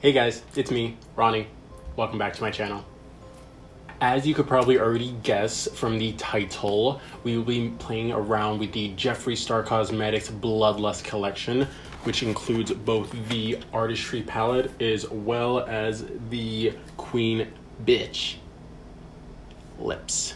Hey guys, it's me, Ronnie. Welcome back to my channel. As you could probably already guess from the title, we will be playing around with the Jeffree Star Cosmetics Bloodlust collection, which includes both the Artistry palette as well as the Queen Bitch lips.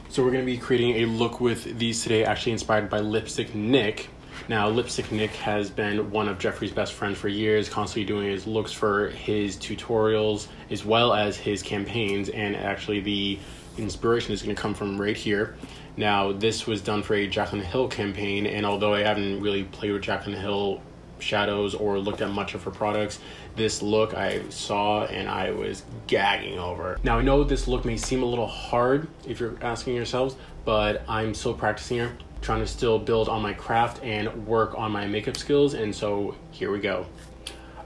So we're going to be creating a look with these today, actually inspired by Lipstick Nick. Now, Lipstick Nick has been one of Jeffree's best friends for years, constantly doing his looks for his tutorials as well as his campaigns, and actually the inspiration is going to come from right here. Now, this was done for a Jaclyn Hill campaign, and although I haven't really played with Jaclyn Hill shadows or looked at much of her products, this look I saw and I was gagging over. Now, I know this look may seem a little hard if you're asking yourselves, but I'm still practicing here, trying to still build on my craft and work on my makeup skills, and so here we go.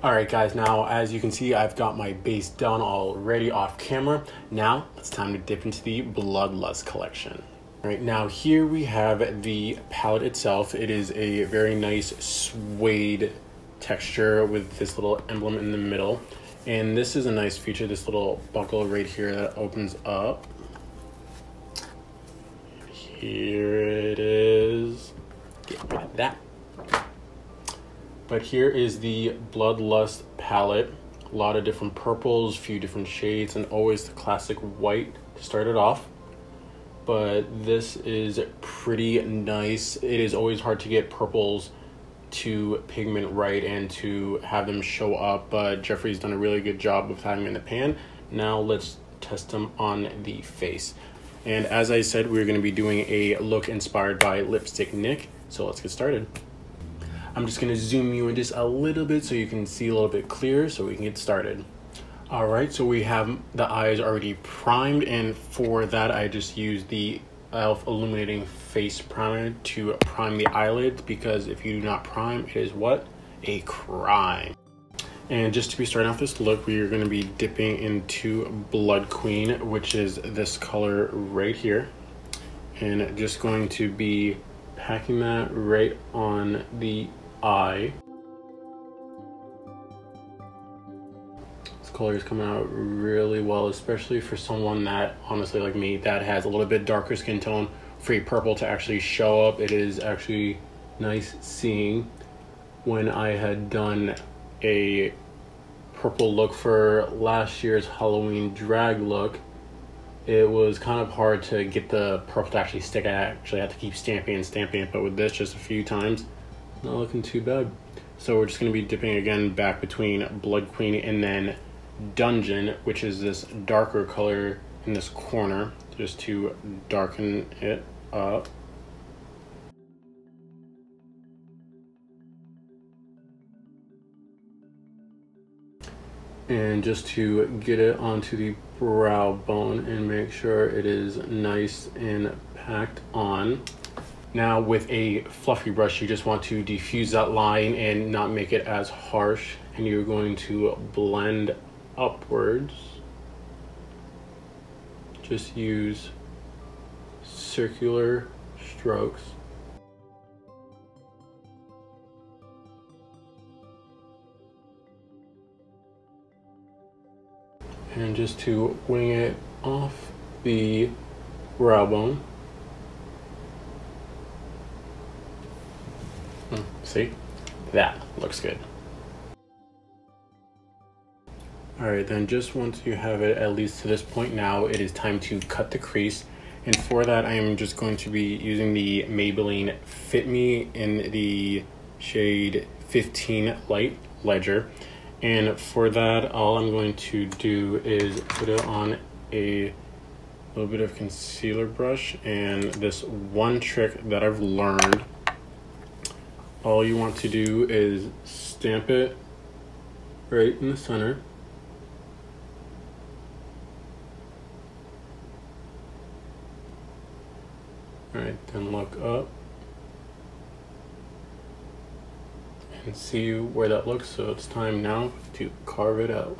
All right guys, now as you can see, I've got my base done already off camera. Now it's time to dip into the Bloodlust collection. All right, now here we have the palette itself. It is a very nice suede texture with this little emblem in the middle, and this is a nice feature, this little buckle right here that opens up. Here it is. Get rid of that. But here is the Bloodlust palette. A lot of different purples, a few different shades, and always the classic white to start it off. But this is pretty nice. It is always hard to get purples to pigment right and to have them show up, but Jeffree's done a really good job of having them in the pan. Now let's test them on the face. And as I said, we're going to be doing a look inspired by Lipstick Nick, so let's get started. I'm just going to zoom you in just a little bit so you can see a little bit clearer so we can get started. All right, so we have the eyes already primed, and for that I just used the e.l.f. Illuminating Face Primer to prime the eyelids, because if you do not prime, it is what? A crime. And just to be starting off this look, we are going to be dipping into Blood Queen, which is this color right here. And just going to be packing that right on the eye. This color is coming out really well, especially for someone that, honestly like me, that has a little bit darker skin tone. For a purple to actually show up, it is actually nice seeing. When I had done a purple look for last year's Halloween drag look, it was kind of hard to get the purple to actually stick. I actually had to keep stamping and stamping it, but with this just a few times, not looking too bad. So we're just going to be dipping again back between Blood Queen and then Dungeon, which is this darker color in this corner, just to darken it up. And just to get it onto the brow bone and make sure it is nice and packed on. Now with a fluffy brush, you just want to diffuse that line and not make it as harsh, and you're going to blend upwards. Just use circular strokes. And just to wing it off the brow bone. See? That looks good. Alright, then just once you have it at least to this point, now it is time to cut the crease. And for that, I am just going to be using the Maybelline Fit Me in the shade 15 Light Ledger. And for that, all I'm going to do is put it on a little bit of concealer brush, and this one trick that I've learned, all you want to do is stamp it right in the center. All right, then look up and see where that looks. So it's time now to carve it out.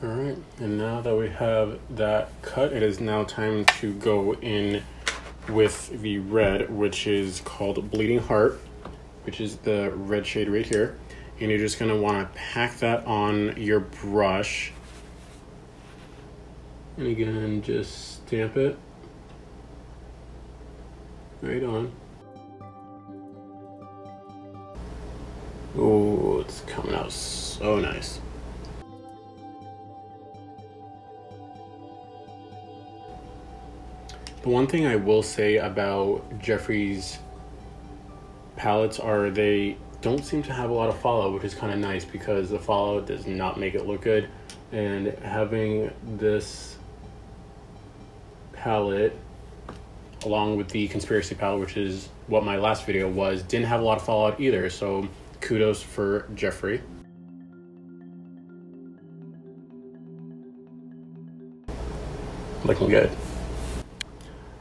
All right, and now that we have that cut, it is now time to go in with the red, which is called Bleeding Heart, which is the red shade right here. And you're just gonna wanna pack that on your brush. And again, just stamp it right on. Oh, it's coming out so nice. The one thing I will say about Jeffree's palettes are they don't seem to have a lot of fallout, which is kind of nice because the fallout does not make it look good. And having this palette along with the Conspiracy palette, which is what my last video was, didn't have a lot of fallout either. So kudos for Jeffree. Looking good.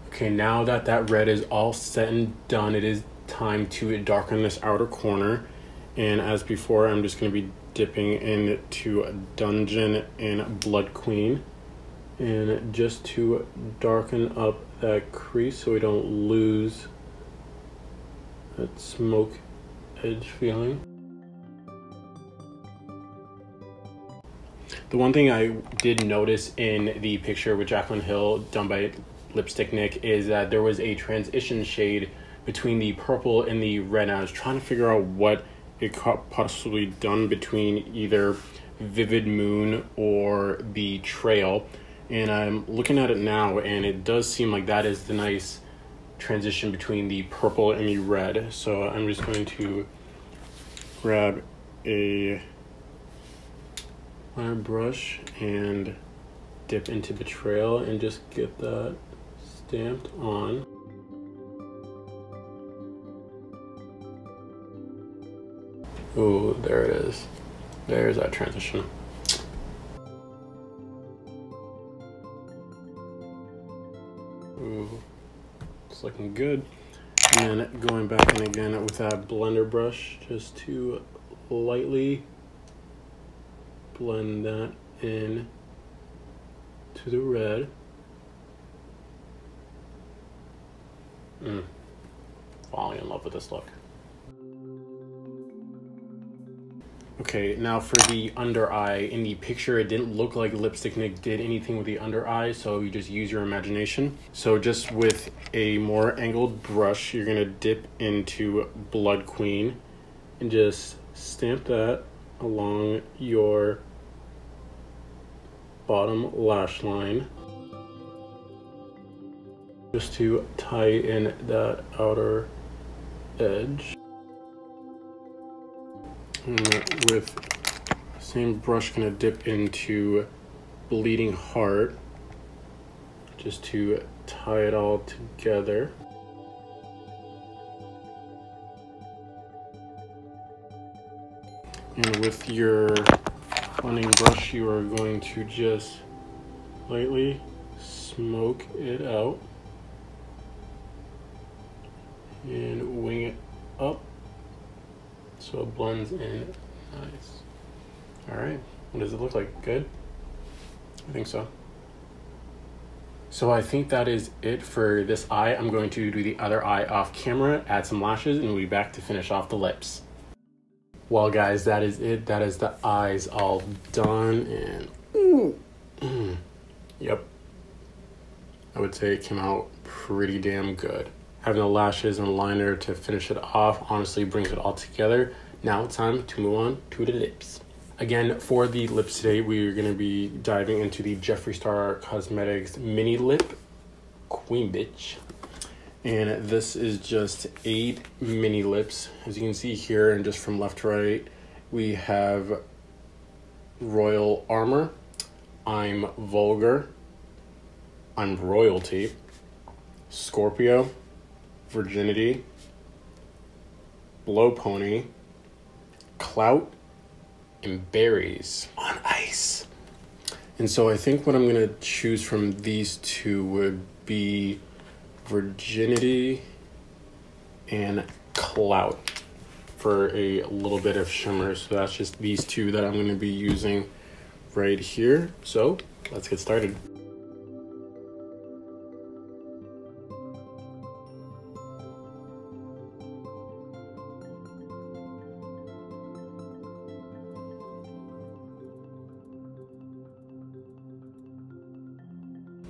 Okay, now that that red is all set and done, it is time to darken this outer corner. And as before, I'm just going to be dipping into Dungeon and Blood Queen. And just to darken up that crease so we don't lose that smoke edge feeling. The one thing I did notice in the picture with Jaclyn Hill done by Lipstick Nick is that there was a transition shade between the purple and the red. I was trying to figure out what it could possibly done between either Vivid Moon or the Trail. And I'm looking at it now, and it does seem like that is the nice transition between the purple and the red. So I'm just going to grab a wire brush and dip into the Trail and just get that stamped on. Oh, there it is. There's that transition. Ooh, it's looking good. And then going back in again with that blender brush just to lightly blend that in to the red. Falling in love with this look. Okay, now for the under eye. In the picture, it didn't look like Lipstick Nick did anything with the under eye, so you just use your imagination. So just with a more angled brush, you're gonna dip into Blood Queen and just stamp that along your bottom lash line, just to tie in that outer edge. And with the same brush, gonna dip into Bleeding Heart just to tie it all together. And with your blending brush, you are going to just lightly smoke it out and wing it up so it blends in nice. All right, what does it look like? Good? I think so. So I think that is it for this eye. I'm going to do the other eye off camera, add some lashes, and we'll be back to finish off the lips. Well guys, that is it. That is the eyes all done, and yep, I would say it came out pretty damn good. Having the lashes and liner to finish it off honestly brings it all together. Now it's time to move on to the lips. Again, for the lips today, we're going to be diving into the Jeffree Star Cosmetics Mini Lip Queen Bitch. And this is just 8 mini lips. As you can see here, and just from left to right, we have Royal Armor, I'm Vulgar, I'm Royalty, Scorpio, Virginity, Blow Pony, Clout, and Berries on Ice. And so I think what I'm gonna choose from these two would be Virginity and Clout for a little bit of shimmer. So that's just these two that I'm gonna be using right here. So let's get started.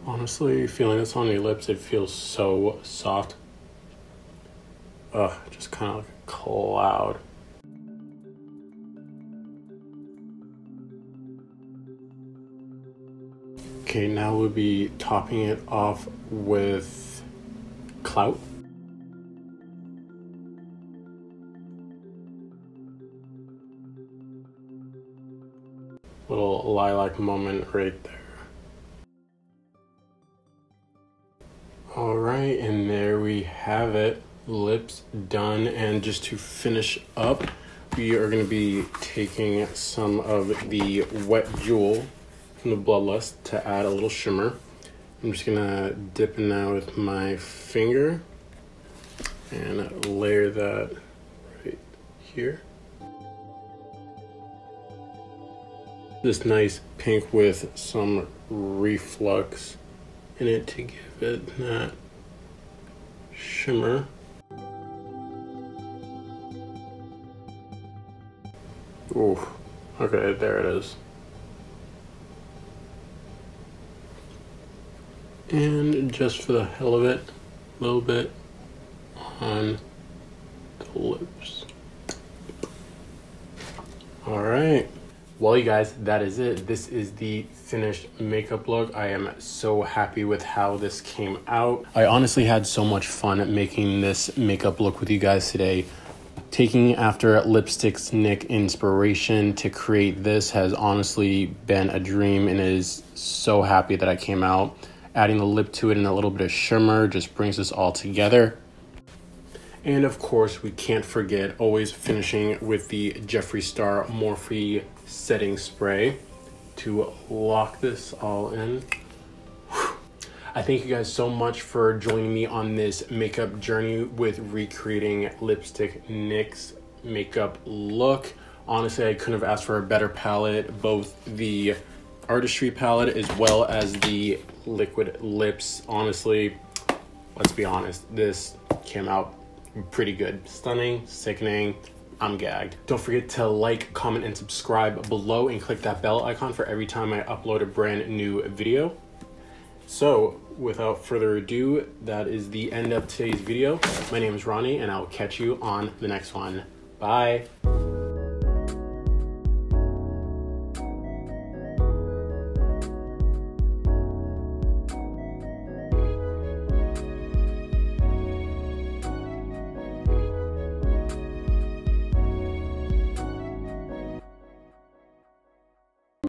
Honestly, feeling this on your lips, it feels so soft. Ugh, just kind of like a cloud. Okay, now we'll be topping it off with Clout. Little lilac moment right there. All right, and there we have it. Lips done. And just to finish up, we are going to be taking some of the Wet Jewel from the Bloodlust to add a little shimmer. I'm just gonna dip in now with my finger and layer that right here. This nice pink with some reflux in it to give it that shimmer. Ooh, okay, there it is. And just for the hell of it, a little bit on the lips. All right. Well, you guys, that is it. This is the finished makeup look. I am so happy with how this came out. I honestly had so much fun making this makeup look with you guys today. Taking after Lipstick's Nick inspiration to create this has honestly been a dream, and is so happy that I came out. Adding the lip to it and a little bit of shimmer just brings this all together. And of course, we can't forget always finishing with the Jeffree Star Morphe setting spray to lock this all in. I thank you guys so much for joining me on this makeup journey with recreating Lipstick Nick's makeup look. Honestly, I couldn't have asked for a better palette. Both the Artistry palette as well as the liquid lips. Honestly, let's be honest, this came out pretty good. Stunning, sickening. I'm gagged. Don't forget to like, comment, and subscribe below, and click that bell icon for every time I upload a brand new video. So without further ado, that is the end of today's video. My name is Ronnie, and I'll catch you on the next one. Bye.